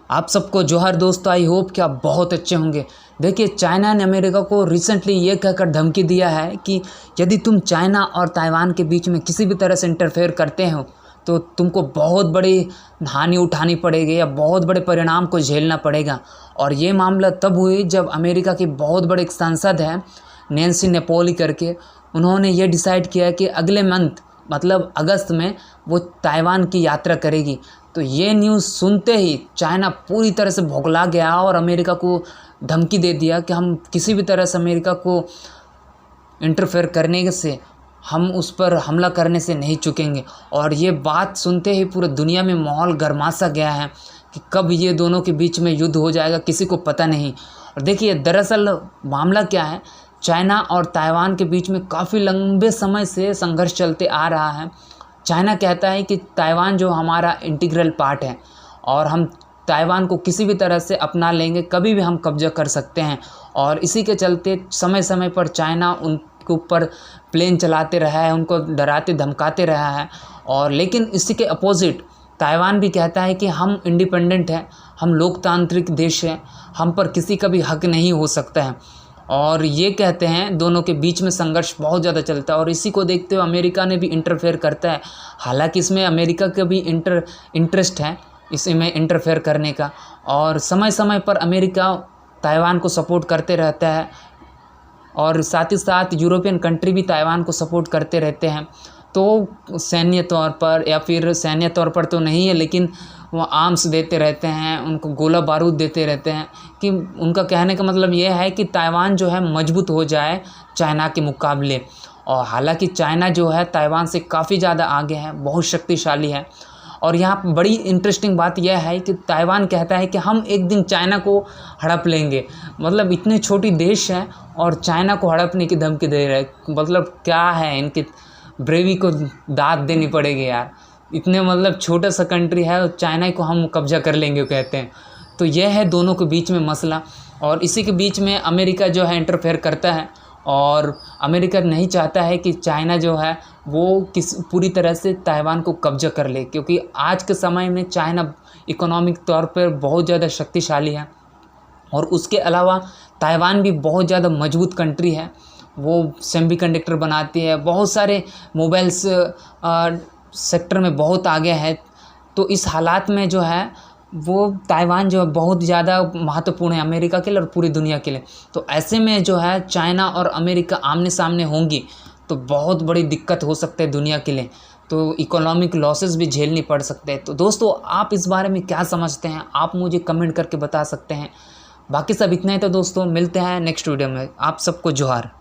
आप सबको जोहार दोस्तों। आई होप कि आप बहुत अच्छे होंगे। देखिए, चाइना ने अमेरिका को रिसेंटली ये कहकर धमकी दिया है कि यदि तुम चाइना और ताइवान के बीच में किसी भी तरह से इंटरफेयर करते हो तो तुमको बहुत बड़ी हानि उठानी पड़ेगी या बहुत बड़े परिणाम को झेलना पड़ेगा। और ये मामला तब हुई जब अमेरिका की बहुत बड़े एक सांसद है नैन्सी नेपोली करके, उन्होंने ये डिसाइड किया कि अगले मंथ मतलब अगस्त में वो ताइवान की यात्रा करेगी। तो ये न्यूज़ सुनते ही चाइना पूरी तरह से भौंकला गया और अमेरिका को धमकी दे दिया कि हम किसी भी तरह से अमेरिका को इंटरफेयर करने से, हम उस पर हमला करने से नहीं चुकेंगे। और ये बात सुनते ही पूरे दुनिया में माहौल गर्मा सा गया है कि कब ये दोनों के बीच में युद्ध हो जाएगा किसी को पता नहीं। और देखिए, दरअसल मामला क्या है, चाइना और ताइवान के बीच में काफ़ी लंबे समय से संघर्ष चलते आ रहा है। चाइना कहता है कि ताइवान जो हमारा इंटीग्रल पार्ट है और हम ताइवान को किसी भी तरह से अपना लेंगे, कभी भी हम कब्जा कर सकते हैं। और इसी के चलते समय समय पर चाइना उनके ऊपर प्लेन चलाते रहा है, उनको डराते धमकाते रहा है। और लेकिन इसी के अपोजिट ताइवान भी कहता है कि हम इंडिपेंडेंट हैं, हम लोकतांत्रिक देश हैं, हम पर किसी का भी हक नहीं हो सकता है। और ये कहते हैं दोनों के बीच में संघर्ष बहुत ज़्यादा चलता है और इसी को देखते हुए अमेरिका ने भी इंटरफेयर करता है। हालांकि इसमें अमेरिका का भी इंटरेस्ट है इसमें इंटरफेयर करने का, और समय समय पर अमेरिका ताइवान को सपोर्ट करते रहता है और साथ ही साथ यूरोपियन कंट्री भी ताइवान को सपोर्ट करते रहते हैं। तो सैन्य तौर पर या फिर सैन्य तौर पर तो नहीं है, लेकिन वो आर्म्स देते रहते हैं, उनको गोला बारूद देते रहते हैं कि उनका कहने का मतलब ये है कि ताइवान जो है मजबूत हो जाए चाइना के मुकाबले। और हालांकि चाइना जो है ताइवान से काफ़ी ज़्यादा आगे है, बहुत शक्तिशाली है। और यहाँ बड़ी इंटरेस्टिंग बात यह है कि ताइवान कहता है कि हम एक दिन चाइना को हड़प लेंगे। मतलब इतनी छोटी देश है और चाइना को हड़पने की धमकी दे रहे हैं। मतलब क्या है, इनकी ब्रेवी को दाद देनी पड़ेगी यार। इतने मतलब छोटा सा कंट्री है और चाइना को हम कब्जा कर लेंगे कहते हैं। तो यह है दोनों के बीच में मसला। और इसी के बीच में अमेरिका जो है इंटरफेयर करता है और अमेरिका नहीं चाहता है कि चाइना जो है वो पूरी तरह से ताइवान को कब्जा कर ले, क्योंकि आज के समय में चाइना इकोनॉमिक तौर पर बहुत ज़्यादा शक्तिशाली है। और उसके अलावा ताइवान भी बहुत ज़्यादा मजबूत कंट्री है, वो सेमीकंडक्टर बनाती है, बहुत सारे मोबाइल्स सेक्टर में बहुत आगे है। तो इस हालात में जो है वो ताइवान जो है बहुत ज़्यादा महत्वपूर्ण है अमेरिका के लिए और पूरी दुनिया के लिए। तो ऐसे में जो है चाइना और अमेरिका आमने सामने होंगी तो बहुत बड़ी दिक्कत हो सकती है दुनिया के लिए। तो इकोनॉमिक लॉसेस भी झेलनी पड़ सकते हैं। तो दोस्तों, आप इस बारे में क्या समझते हैं, आप मुझे कमेंट करके बता सकते हैं। बाकी सब इतना ही। तो दोस्तों, मिलते हैं नेक्स्ट वीडियो में। आप सबको जोहार।